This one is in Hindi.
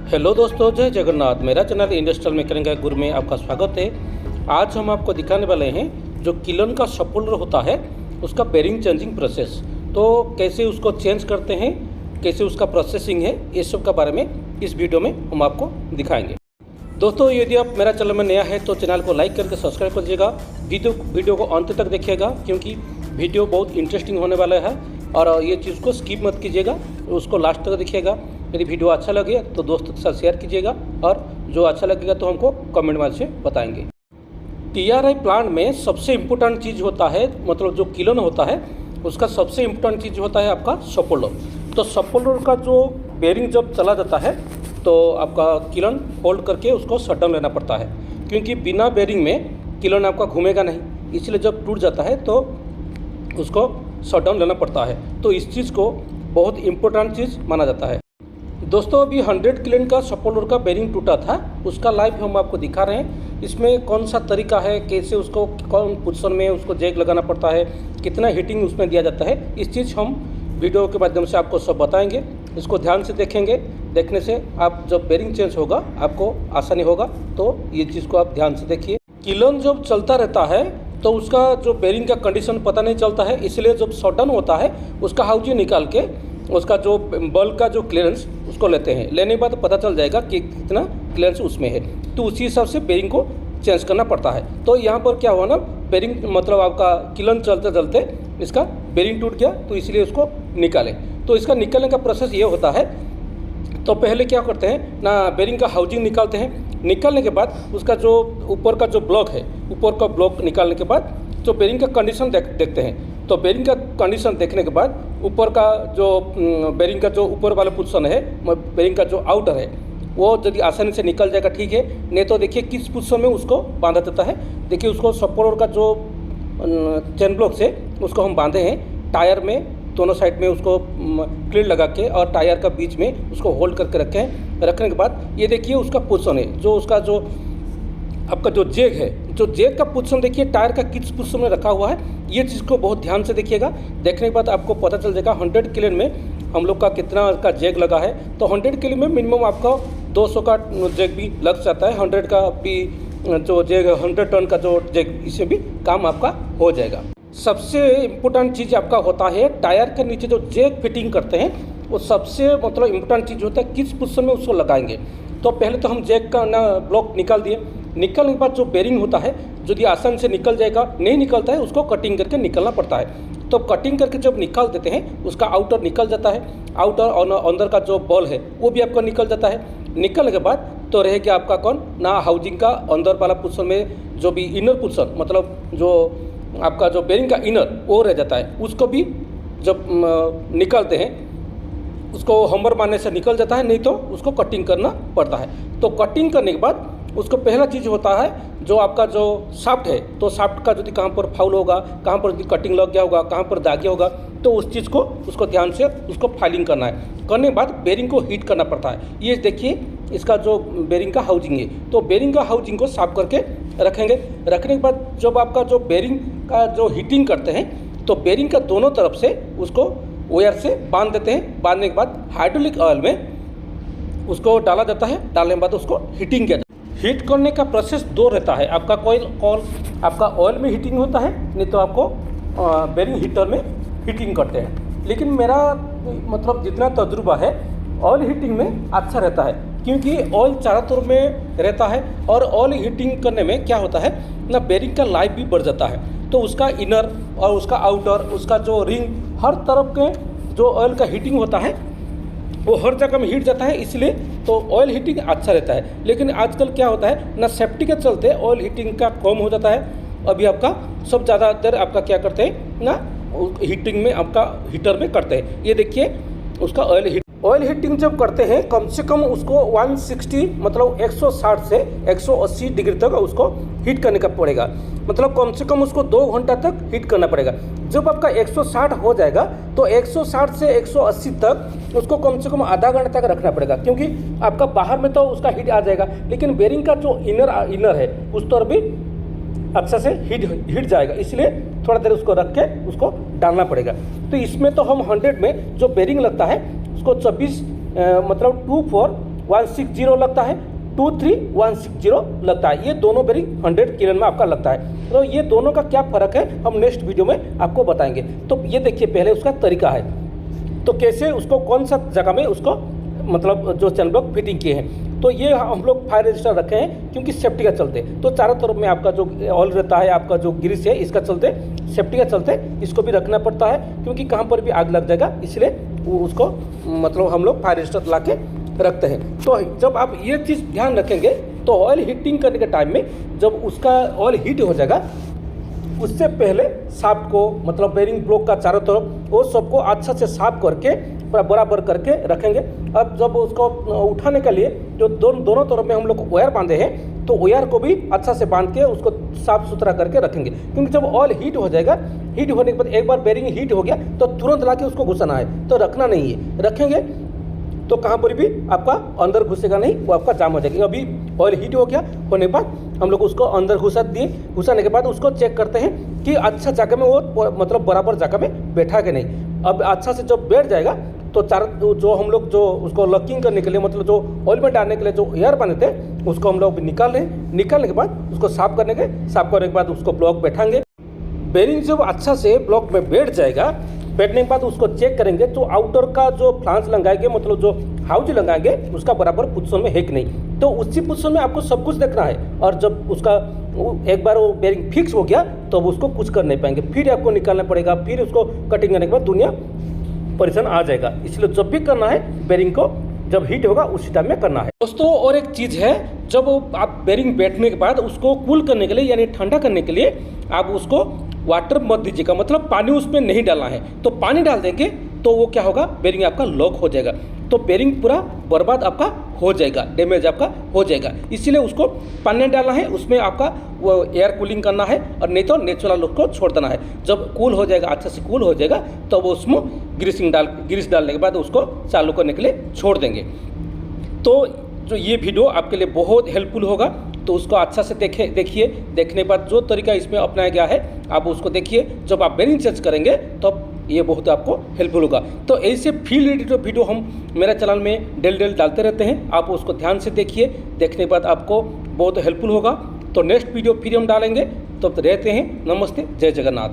हेलो दोस्तों, जय जगन्नाथ। मेरा चैनल इंडस्ट्रियल मैकेनिकल गुरु में आपका स्वागत है। आज हम आपको दिखाने वाले हैं जो किलन का सपोलर होता है उसका बेरिंग चेंजिंग प्रोसेस। तो कैसे उसको चेंज करते हैं, कैसे उसका प्रोसेसिंग है, ये सब के बारे में इस वीडियो में हम आपको दिखाएंगे। दोस्तों, यदि आप मेरा चैनल में नया है तो चैनल को लाइक करके सब्सक्राइब कर दीजिएगा। वीडियो को अंत तक देखिएगा क्योंकि वीडियो बहुत इंटरेस्टिंग होने वाला है और ये चीज़ को स्किप मत कीजिएगा, उसको लास्ट तक देखिएगा। यदि वीडियो अच्छा लगे तो दोस्तों के साथ शेयर कीजिएगा और जो अच्छा लगेगा तो हमको कमेंट में से बताएंगे। TRI प्लांट में सबसे इम्पोर्टेंट चीज़ होता है, मतलब जो किलन होता है उसका सबसे इम्पोर्टेंट चीज़ होता है आपका सपोलर। तो सपोलर का जो बेरिंग जब चला जाता है तो आपका किलन होल्ड करके उसको शट डाउन लेना पड़ता है, क्योंकि बिना बेरिंग में किलन आपका घूमेगा नहीं। इसलिए जब टूट जाता है तो उसको शट डाउन लेना पड़ता है। तो इस चीज़ को बहुत इम्पोर्टेंट चीज़ माना जाता है। दोस्तों, अभी 100 किलन का सपोलर का बेरिंग टूटा था, उसका लाइव हम आपको दिखा रहे हैं। इसमें कौन सा तरीका है, कैसे उसको कौन पोजीशन में उसको जैक लगाना पड़ता है, कितना हीटिंग उसमें दिया जाता है, इस चीज़ हम वीडियो के माध्यम से आपको सब बताएंगे। इसको ध्यान से देखेंगे, देखने से आप जब बेरिंग चेंज होगा आपको आसानी होगा। तो ये चीज़ को आप ध्यान से देखिए। किलन जब चलता रहता है तो उसका जो बेरिंग का कंडीशन पता नहीं चलता है, इसलिए जब शट डाउन होता है उसका हाउजिंग निकाल के उसका जो बल्ब का जो क्लियरेंस उसको लेते हैं। लेने के बाद पता चल जाएगा कि कितना क्लियरेंस उसमें है, तो उसी हिसाब से बेरिंग को चेंज करना पड़ता है। तो यहाँ पर क्या हुआ ना, बेरिंग मतलब आपका किलन चलते चलते इसका बेरिंग टूट गया, तो इसलिए उसको निकालें। तो इसका निकालने का प्रोसेस ये होता है। तो पहले क्या करते हैं ना, बेरिंग का हाउजिंग निकालते हैं। निकालने के बाद उसका जो ऊपर का जो ब्लॉक है, ऊपर का ब्लॉक निकालने के बाद जो बेरिंग का कंडीशन देखते हैं। तो बेरिंग का कंडीशन देखने के बाद ऊपर का जो बेरिंग का जो ऊपर वाला पोजीशन है, बेरिंग का जो आउटर है, वो यदि आसानी से निकल जाएगा ठीक है। नहीं तो देखिए किस पोजीशन में उसको बांधा जाता है। देखिए उसको सपोलर का जो चेन ब्लॉक से उसको हम बांधे हैं टायर में, दोनों साइड में उसको क्लिप लगा के और टायर का बीच में उसको होल्ड करके रखे हैं। रखने के बाद ये देखिए उसका पोजीशन है, जो उसका जो आपका जो जेग है, जो जेग का पोजीशन देखिए टायर का किस पोजीशन में रखा हुआ है। ये चीज़ को बहुत ध्यान से देखिएगा। देखने के बाद आपको पता चल जाएगा 100 किलन में हम लोग का कितना का जेग लगा है। तो 100 किलन में मिनिमम आपका 200 का जेग भी लग जाता है। 100 का भी जो जेग 100 टन का जो जेग, इससे भी काम आपका हो जाएगा। सबसे इम्पोर्टेंट चीज़ आपका होता है टायर के नीचे जो जेग फिटिंग करते हैं, वो सबसे मतलब इम्पोर्टेंट चीज़ होता है किस पोजीशन में उसको लगाएंगे। तो पहले तो हम जेग का ना ब्लॉक निकाल दिए। निकलने के बाद जो बेरिंग होता है यदि आसान से निकल जाएगा, नहीं निकलता है उसको कटिंग करके निकलना पड़ता है। तो कटिंग करके जब निकाल देते हैं उसका आउटर निकल जाता है। आउटर और अंदर का जो बॉल है वो भी आपका निकल जाता है। निकलने के बाद तो रहेगा आपका कौन ना, हाउजिंग का अंदर वाला पोजीशन में जो भी इनर पोजीशन, मतलब जो आपका जो बेरिंग का इनर वो रह जाता है, उसको भी जब निकालते हैं उसको हैमर मारने से निकल जाता है, नहीं तो उसको कटिंग करना पड़ता है। तो कटिंग करने के बाद उसको पहला चीज़ होता है जो आपका जो शाफ्ट है, तो शाफ्ट का यदि कहाँ पर फाउल होगा, कहाँ पर यदि कटिंग लग गया होगा, कहाँ पर दाग गया होगा, तो उस चीज़ को उसको ध्यान से उसको फाइलिंग करना है। करने के बाद बेरिंग को हीट करना पड़ता है। ये देखिए इसका जो बेरिंग का हाउजिंग है, तो बेरिंग का हाउजिंग को साफ करके रखेंगे। रखने के बाद जब आपका जो बेरिंग का जो हीटिंग करते हैं तो बेरिंग का दोनों तरफ से उसको वायर से बांध देते हैं। बांधने के बाद हाइड्रोलिक ऑयल में उसको डाला जाता है। डालने के बाद उसको हीटिंग किया जाता है। हीट करने का प्रोसेस दो रहता है। आपका कोई आपका ऑयल में हीटिंग होता है, नहीं तो आपको बेरिंग हीटर में हीटिंग करते हैं। लेकिन मेरा मतलब जितना तजुर्बा है ऑयल हीटिंग में अच्छा रहता है, क्योंकि ऑयल चारों तरफ में रहता है और ऑयल हीटिंग करने में क्या होता है ना, बेरिंग का लाइफ भी बढ़ जाता है। तो उसका इनर और उसका आउटर, उसका जो रिंग, हर तरफ के जो ऑयल का हीटिंग होता है वो हर जगह में हीट जाता है, इसलिए तो ऑयल हीटिंग अच्छा रहता है। लेकिन आजकल क्या होता है ना, सेफ्टी के चलते ऑयल हीटिंग का कम हो जाता है। अभी आपका सब ज़्यादातर आपका क्या करते हैं ना, हीटिंग में आपका हीटर में करते हैं। ये देखिए उसका ऑयल हीटिंग जब करते हैं कम से कम उसको 160 मतलब 160 से 180 डिग्री तक उसको हीट करने का पड़ेगा। मतलब कम से कम उसको 2 घंटा तक हीट करना पड़ेगा। जब आपका 160 हो जाएगा तो 160 से 180 तक उसको कम से कम आधा घंटा तक रखना पड़ेगा, क्योंकि आपका बाहर में तो उसका हीट आ जाएगा, लेकिन बेरिंग का जो इनर है उस तरफ भी अच्छा से हीट जाएगा। इसलिए थोड़ा देर उसको रख के उसको डालना पड़ेगा। तो इसमें तो हम 100 में जो बेरिंग लगता है उसको 24 मतलब 2 4 160 लगता है, 23160 लगता है। ये दोनों बेरिंग 100 किलन में आपका लगता है। तो ये दोनों का क्या फ़र्क है हम नेक्स्ट वीडियो में आपको बताएंगे। तो ये देखिए पहले उसका तरीका है, तो कैसे उसको कौन सा जगह में उसको मतलब जो चैन ब्लॉक फिटिंग किए हैं। तो ये हम लोग फायर रजिस्टर रखे हैं क्योंकि सेफ्टी का चलते, तो चारों तरफ में आपका जो ऑयल रहता है, आपका जो ग्रीस है, इसका चलते सेफ्टी का चलते इसको भी रखना पड़ता है, क्योंकि कहाँ पर भी आग लग जाएगा, इसलिए उसको मतलब हम लोग फायर रजिस्टर ला के रखते हैं। तो जब आप ये चीज़ ध्यान रखेंगे तो ऑयल हीटिंग करने के टाइम में जब उसका ऑयल हीट हो जाएगा, उससे पहले शाफ्ट को मतलब बेरिंग ब्लॉक का चारों तरफ वो सबको अच्छा से साफ करके बराबर करके रखेंगे। अब जब उसको उठाने के लिए जो दोनों तरफ में हम लोग वायर बांधे हैं, तो वायर को भी अच्छा से बांध के उसको साफ सुथरा करके रखेंगे, क्योंकि जब ऑयल हीट हो जाएगा, हीट होने के बाद एक बार बेरिंग हीट हो गया तो तुरंत ला के उसको घुसाना है, तो रखना नहीं है। रखेंगे तो कहाँ पर भी आपका अंदर घुसेगा नहीं, वो आपका जाम हो जाएगा। अभी ऑयल हीट हो गया होने के बाद हम लोग उसको अंदर घुसा दिए, घुसाने के बाद उसको चेक करते हैं कि अच्छा जगह में वो मतलब बराबर जगह में बैठा के नहीं। अब अच्छा से जब बैठ जाएगा तो जो हम लोग जो उसको लॉकिंग करने के लिए मतलब जो ऑयल में डालने के लिए जो एयर बने थे उसको हम लोग निकाल रहे हैं। निकालने के बाद उसको साफ करने के बाद उसको ब्लॉक बैठाएंगे। बेरिंग जब अच्छा से ब्लॉक में बैठ जाएगा, बैठने के बाद उसको चेक करेंगे तो आउटर का जो फ्लांस लगाएंगे मतलब जो हाउज लगाएंगे उसका बराबर पोजीशन में है कि नहीं, तो उसी पोजीशन में आपको सब कुछ देखना है। और जब उसका एक बार वो बेरिंग फिक्स हो गया तो उसको कुछ कर नहीं पाएंगे, फिर आपको निकालना पड़ेगा, फिर उसको कटिंग करने के बाद दुनिया परेशान आ जाएगा। इसलिए जब भी करना है बेरिंग को जब हीट होगा उसी टाइम में करना है। दोस्तों और एक चीज़ है, जब आप बेरिंग बैठने के बाद उसको कूल करने के लिए यानी ठंडा करने के लिए आप उसको वाटर मत दीजिएगा, मतलब पानी उसमें नहीं डालना है। तो पानी डाल देंगे तो वो क्या होगा, बेरिंग आपका लॉक हो जाएगा, तो बेरिंग पूरा बर्बाद आपका हो जाएगा, डैमेज आपका हो जाएगा। इसीलिए उसको पानी डालना है, उसमें आपका वो एयर कूलिंग करना है, और नहीं तो नेचुरल लुक को छोड़ देना है। जब कूल हो जाएगा, अच्छा से कूल हो जाएगा, तो वो उसमें ग्रीस डालने के बाद उसको चालू करने के लिए छोड़ देंगे। तो जो ये वीडियो आपके लिए बहुत हेल्पफुल होगा, तो उसको अच्छा से देखिए। देखने के बाद जो तरीका इसमें अपनाया गया है आप उसको देखिए। जब आप बेरिंग चेंज करेंगे तो ये बहुत आपको हेल्पफुल होगा। तो ऐसे फील्ड एडिटर वीडियो हम मेरे चैनल में डेली डालते रहते हैं, आप उसको ध्यान से देखिए। देखने के बाद आपको बहुत हेल्पफुल होगा। तो नेक्स्ट वीडियो फिर हम डालेंगे, तब तो रहते हैं। नमस्ते, जय जगन्नाथ।